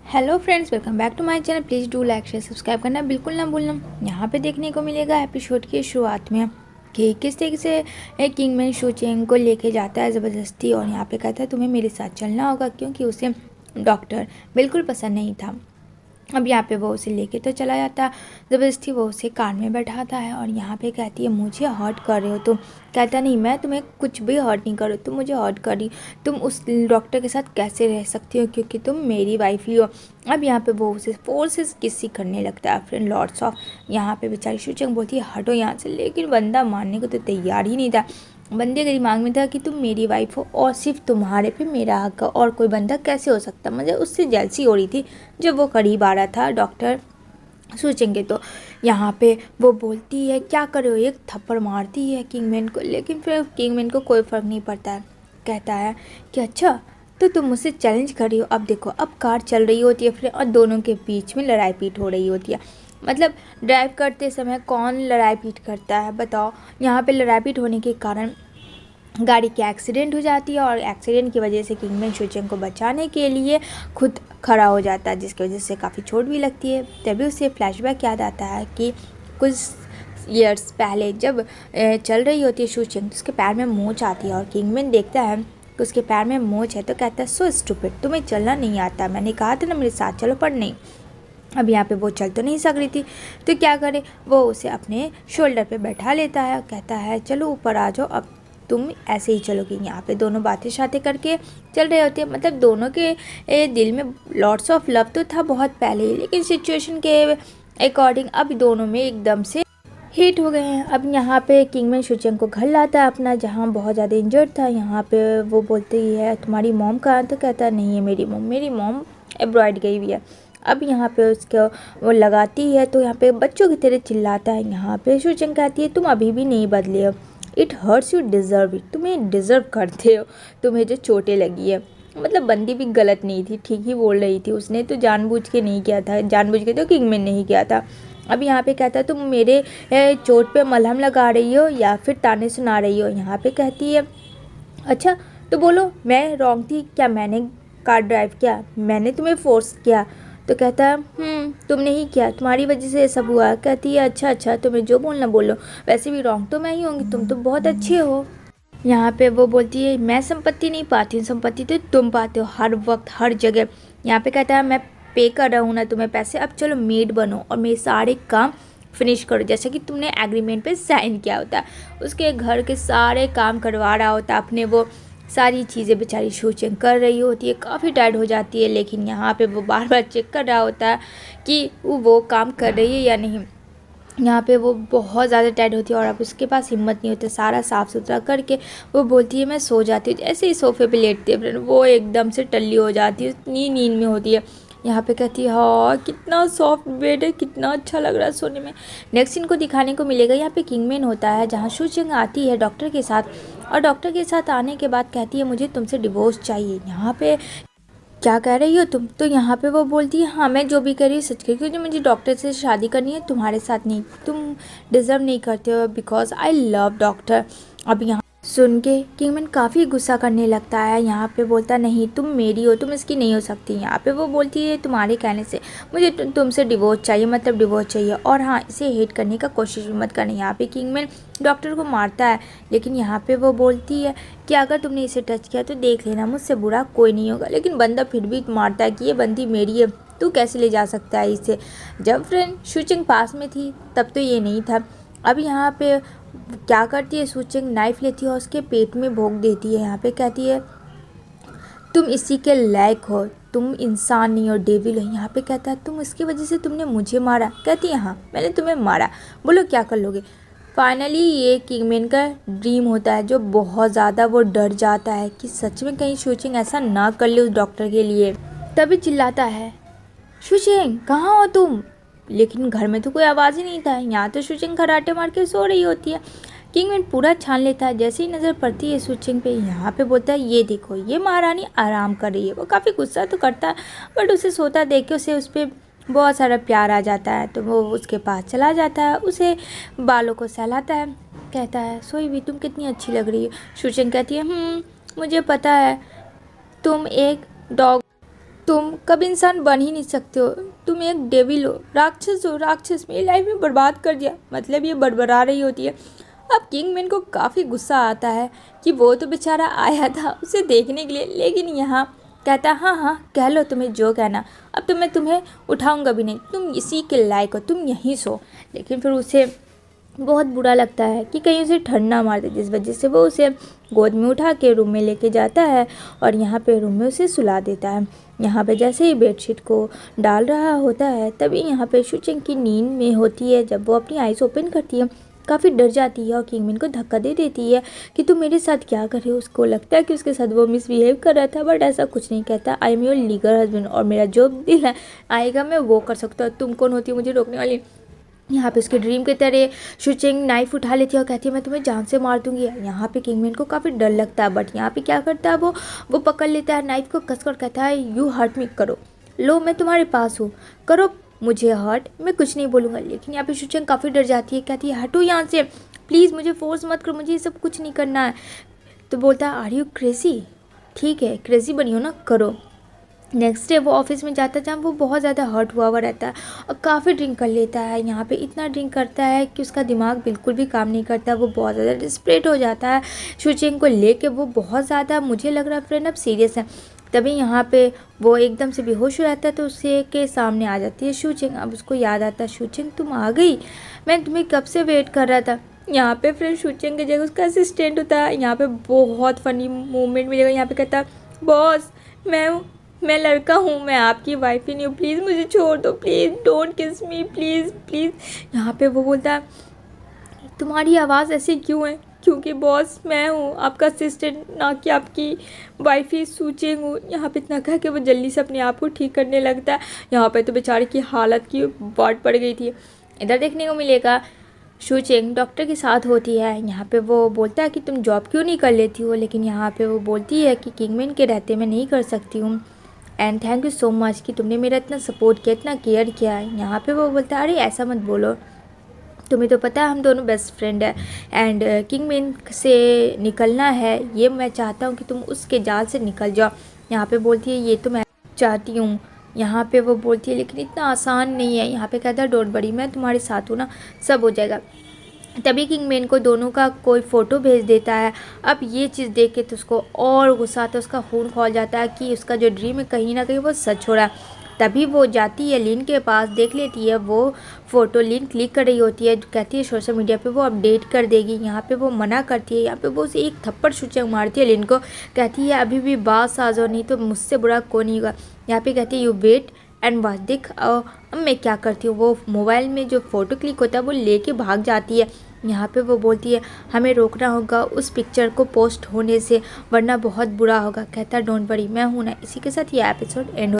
Hello friends, welcome back to my channel. Please do like share subscribe करना बिल्कुल ना भूलना। यहाँ पे देखने को मिलेगा एपिसोड की शुरुआत में कि किस तरीके से किंगमैन शू चेंग को लेके जाता है ज़बरदस्ती, और यहाँ पे कहता है तुम्हें मेरे साथ चलना होगा, क्योंकि उसे डॉक्टर बिल्कुल पसंद नहीं था। अब यहाँ पे वो उसे लेके तो चला जाता है, ज़बरदस्ती वो उसे कार में बैठाता है और यहाँ पे कहती है मुझे हर्ट कर रहे हो तुम। कहता नहीं, मैं तुम्हें कुछ भी हर्ट नहीं कर रही, तुम मुझे हर्ट कर रही। तुम उस डॉक्टर के साथ कैसे रह सकती हो, क्योंकि तुम मेरी वाइफ ही हो। अब यहाँ पे वो उसे फोर्सेस किसी करने लगता है फ्रेंड लॉर्ड्स ऑफ। यहाँ पे बेचारी शू चेंग बोलती है हटो यहाँ से, लेकिन बंदा मानने को तो तैयार ही नहीं था। बंदे के दिमाग में था कि तुम मेरी वाइफ हो और सिर्फ तुम्हारे पे मेरा हक है, और कोई बंदा कैसे हो सकता। मुझे उससे जेलसी हो रही थी जब वो करीब आ रहा था डॉक्टर शू चेंग के। तो यहाँ पे वो बोलती है क्या कर रहे हो, एक थप्पड़ मारती है किंगमैन को, लेकिन फिर किंगमैन को कोई फ़र्क नहीं पड़ता है। कहता है कि अच्छा तो तुम मुझसे चैलेंज कर रही हो। अब देखो, अब कार चल रही होती है फिर, और दोनों के बीच में लड़ाई पीट हो रही होती है। मतलब ड्राइव करते समय कौन लड़ाई पीट करता है बताओ। यहाँ पे लड़ाई पीट होने के कारण गाड़ी की एक्सीडेंट हो जाती है, और एक्सीडेंट की वजह से किंगमैन शू चेंग को बचाने के लिए खुद खड़ा हो जाता है, जिसकी वजह से काफ़ी चोट भी लगती है। तभी उसे फ्लैशबैक याद आता है कि कुछ ईयर्स पहले जब चल रही होती है शू चेंग, तो उसके पैर में मोच आती है, और किंगमैन देखता है कि उसके पैर में मोच है, तो कहता है सो स्टूपिड, तुम्हें चलना नहीं आता, मैंने कहा था ना मेरे साथ चलो, पर नहीं। अब यहाँ पे वो चल तो नहीं सक रही थी, तो क्या करे, वो उसे अपने शोल्डर पे बैठा लेता है, कहता है चलो ऊपर आ जाओ, अब तुम ऐसे ही चलोगी। यहाँ पे दोनों बातें शातें करके चल रहे होते हैं। मतलब दोनों के दिल में लॉट्स ऑफ लव तो था बहुत पहले ही, लेकिन सिचुएशन के अकॉर्डिंग अब दोनों में एकदम से हिट हो गए हैं। अब यहाँ पे किंगमैन शू चेंग को घर लाता है अपना, जहाँ बहुत ज़्यादा इंजर्ड था। यहाँ पे वो बोलती है तुम्हारी मॉम कहाँ, तो कहता है नहीं है मेरी मॉम एब्रॉयड गई हुई है। अब यहाँ पे उसको वो लगाती है, तो यहाँ पे बच्चों की तरह चिल्लाता है। यहाँ पे शू चेंग कहती है तुम अभी भी नहीं बदले हो, it hurts you deserve it, तुम्हें डिज़र्व करते हो तुम्हें जो चोटें लगी है। मतलब बंदी भी गलत नहीं थी, ठीक ही बोल रही थी। उसने तो जानबूझ के नहीं किया था, जानबूझ के तो किंगमैन नहीं किया था। अब यहाँ पे कहता है तुम मेरे चोट पे मलहम लगा रही हो या फिर ताने सुना रही हो। यहाँ पे कहती है अच्छा तो बोलो मैं रॉन्ग थी क्या, मैंने कार ड्राइव किया, मैंने तुम्हें फोर्स किया। तो कहता है तुमने ही किया, तुम्हारी वजह से ये सब हुआ। कहती है अच्छा तुम्हें जो बोलना बोलो, वैसे भी रॉन्ग तो मैं ही होंगी, तुम तो बहुत अच्छे हो। यहाँ पे वो बोलती है मैं संपत्ति नहीं पाती हूँ, संपत्ति तो तुम पाते हो हर वक्त हर जगह। यहाँ पे कहता है मैं पे कर रहा हूँ ना तुम्हें पैसे, अब चलो मेड बनो और मेरे सारे काम फिनिश करो, जैसे कि तुमने एग्रीमेंट पे साइन किया होता। उसके घर के सारे काम करवा रहा होता अपने, वो सारी चीज़ें बेचारी शू चेंग कर रही होती है, काफ़ी टायर्ड हो जाती है। लेकिन यहाँ पे वो बार बार चेक कर रहा होता है कि वो काम कर रही है या नहीं। यहाँ पे वो बहुत ज़्यादा टायर्ड होती है, और अब उसके पास हिम्मत नहीं होती। सारा साफ़ सुथरा करके वो बोलती है मैं सो जाती हूँ। जैसे ही सोफे पे लेटती है फ्रेंड, वो एकदम से टल्ली हो जाती है, इतनी नींद में होती है। यहाँ पे कहती है हाँ कितना सॉफ्ट बेड है, कितना अच्छा लग रहा है सोने में। नेक्स्ट इनको दिखाने को मिलेगा यहाँ पे किंगमैन होता है, जहाँ शू चेंग आती है डॉक्टर के साथ, और डॉक्टर के साथ आने के बाद कहती है मुझे तुमसे डिवोर्स चाहिए। यहाँ पे क्या कह रही हो तुम, तो यहाँ पे वो बोलती है हाँ मैं जो भी कर रही हूँ सच कह रही हूँ, क्योंकि मुझे डॉक्टर से शादी करनी है, तुम्हारे साथ नहीं, तुम डिज़र्व नहीं करते हो, बिकॉज आई लव डॉक्टर। अब यहाँ सुन के किंगमैन काफ़ी गुस्सा करने लगता है। यहाँ पे बोलता नहीं तुम मेरी हो, तुम इसकी नहीं हो सकती। यहाँ पे वो बोलती है तुम्हारे कहने से मुझे तुमसे डिवोर्स चाहिए, मतलब डिवोर्स चाहिए, और हाँ इसे हेट करने का कोशिश भी मत करना। यहाँ पे किंगमैन डॉक्टर को मारता है, लेकिन यहाँ पे वो बोलती है कि अगर तुमने इसे टच किया तो देख लेना मुझसे बुरा कोई नहीं होगा। लेकिन बंदा फिर भी मारता है कि ये बंदी मेरी है, तू कैसे ले जा सकता है इसे। जब फ्रेंड शू चेंग पास में थी तब तो ये नहीं था। अब यहाँ पे क्या करती है शू चेंग, नाइफ लेती है और उसके पेट में भोंक देती है। यहाँ पे कहती है तुम इसी के लायक हो, तुम इंसान नहीं हो, डेविल हो। यहाँ पे कहता है तुम इसकी वजह से तुमने मुझे मारा। कहती है हाँ मैंने तुम्हें मारा, बोलो क्या कर लोगे। फाइनली ये किंगमैन का ड्रीम होता है, जो बहुत ज़्यादा वो डर जाता है कि सच में कहीं शू चेंग ऐसा ना कर ले उस डॉक्टर के लिए। तभी चिल्लाता है शू चेंग कहाँ हो तुम, लेकिन घर में तो कोई आवाज़ ही नहीं था। यहाँ तो शू चेंग खराटे मार के सो रही होती है। किंगमैन पूरा छान लेता है, जैसे ही नज़र पड़ती है शू चेंग पे, यहाँ पे बोलता है ये देखो ये महारानी आराम कर रही है। वो काफ़ी गुस्सा तो करता है, बट उसे सोता देख के उसे उस पर बहुत सारा प्यार आ जाता है, तो वो उसके पास चला जाता है, उसे बालों को सहलाता है, कहता है सोई भी तुम कितनी अच्छी लग रही हो। शू चेंग कहती है मुझे पता है तुम एक डॉग तुम कभी इंसान बन ही नहीं सकते हो, तुम एक डेविल हो, राक्षस हो, राक्षस मेरी लाइफ में बर्बाद कर दिया। मतलब ये बड़बड़ा रही होती है। अब किंगमैन को काफ़ी गुस्सा आता है कि वो तो बेचारा आया था उसे देखने के लिए, लेकिन यहाँ कहता है हाँ हाँ कह लो तुम्हें जो कहना, अब तो मैं तुम्हें उठाऊंगा भी नहीं, तुम इसी के लायक हो, तुम यहीं सो। लेकिन फिर उसे बहुत बुरा लगता है कि कहीं उसे ठंड ना मार दे, जिस वजह से वो उसे गोद में उठा के रूम में लेके जाता है और यहाँ पे रूम में उसे सुला देता है। यहाँ पे जैसे ही बेडशीट को डाल रहा होता है तभी यहाँ पे शुचेंग की नींद में होती है। जब वो अपनी आइज़ ओपन करती है काफ़ी डर जाती है और किंगमैन को धक्का दे देती है कि तुम मेरे साथ क्या कर रहे हो। उसको लगता है कि उसके साथ वो मिसबिहेव कर रहा था, बट ऐसा कुछ नहीं। कहता I am your legal husband और मेरा जो दिल है आएगा मैं वो कर सकता हूँ, तुम कौन होती हो मुझे रोकने वाली। यहाँ पे उसके ड्रीम की तरह शुचेंग नाइफ उठा लेती है और कहती है मैं तुम्हें जान से मार दूंगी। यहाँ पे किंगमैन को काफ़ी डर लगता है, बट यहाँ पे क्या करता है वो पकड़ लेता है नाइफ को कसकर, कहता है यू हर्ट मी, करो, लो मैं तुम्हारे पास हूँ, करो मुझे हर्ट, मैं कुछ नहीं बोलूँगा। लेकिन यहाँ पे शुचेंग काफ़ी डर जाती है, कहती है हटो यहाँ से प्लीज़, मुझे फोर्स मत करो, मुझे ये सब कुछ नहीं करना है। तो बोलता है आर यू क्रेजी, ठीक है क्रेजी बनी हो ना, करो। नेक्स्ट डे वो ऑफिस में जाता है जहाँ वो बहुत ज़्यादा हर्ट हुआ रहता है और काफ़ी ड्रिंक कर लेता है। यहाँ पे इतना ड्रिंक करता है कि उसका दिमाग बिल्कुल भी काम नहीं करता, वो बहुत ज़्यादा डिस्परेट हो जाता है शुचेंग को लेके। वो बहुत ज़्यादा, मुझे लग रहा है फ्रेंड अब सीरियस है। तभी यहाँ पे वो एकदम से बेहोश हो जाता है तो उसे के सामने आ जाती है शुचेंग। अब उसको याद आता है शुचेंग तुम आ गई, मैं तुम्हें कब से वेट कर रहा था। यहाँ पे फ्रेंड शुचेंग की जगह उसका असिस्टेंट होता है। यहाँ पे बहुत फनी मोमेंट मिलेगा। यहाँ पे कहता बॉस मैं लड़का हूँ, मैं आपकी वाइफ ही नहीं हूँ, प्लीज़ मुझे छोड़ दो, प्लीज़ डोंट किस मी, प्लीज़ प्लीज़। यहाँ पे वो बोलता है तुम्हारी आवाज़ ऐसी क्यों है, क्योंकि बॉस मैं हूँ आपका असिस्टेंट, ना कि आपकी वाइफ ही शुचेंग हूँ। यहाँ पे इतना कह के वो जल्दी से अपने आप को ठीक करने लगता है। यहाँ पे तो बेचारे की हालत की बाट पड़ गई थी। इधर देखने को मिलेगा शुचेंग डॉक्टर के साथ होती है। यहाँ पे वो बोलता है कि तुम जॉब क्यों नहीं कर लेती हो, लेकिन यहाँ पे वो बोलती है कि किंगमैन के रहते मैं नहीं कर सकती हूँ, and thank you so much कि तुमने मेरा इतना सपोर्ट किया, इतना केयर किया है। यहाँ पे वो बोलता है अरे ऐसा मत बोलो, तुम्हें तो पता है हम दोनों बेस्ट फ्रेंड है, एंड किंगमैन से निकलना है ये मैं चाहता हूँ कि तुम उसके जाल से निकल जाओ। यहाँ पे बोलती है ये तो मैं चाहती हूँ। यहाँ पे वो बोलती है लेकिन इतना आसान नहीं है। यहाँ पे कहता है डोंट वरी, मैं तुम्हारे साथ हूँ ना, सब हो जाएगा। तभी किंगमैन को दोनों का कोई फ़ोटो भेज देता है। अब ये चीज़ देख के तो उसको और गुस्सा आता है, उसका खून खौल जाता है कि उसका जो ड्रीम है कहीं ना कहीं वो सच हो रहा है। तभी वो जाती है लिन के पास, देख लेती है वो फ़ोटो, लिन क्लिक कर रही होती है, कहती है सोशल मीडिया पे वो अपडेट कर देगी। यहाँ पे वो मना करती है। यहाँ पे वो उसे एक थप्पड़ शुचेंग मारती है लिन को, कहती है अभी भी बात आ जाओ, नहीं तो मुझसे बुरा कौन नहीं होगा। यहाँ पे कहती है यू वेट एंड वाच, देख अब मैं क्या करती हूँ। वो मोबाइल में जो फ़ोटो क्लिक होता है वो लेके भाग जाती है। यहाँ पे वो बोलती है हमें रोकना होगा उस पिक्चर को पोस्ट होने से, वरना बहुत बुरा होगा। कहता है डोंट वरी मैं हूँ ना। इसी के साथ ये एपिसोड एंड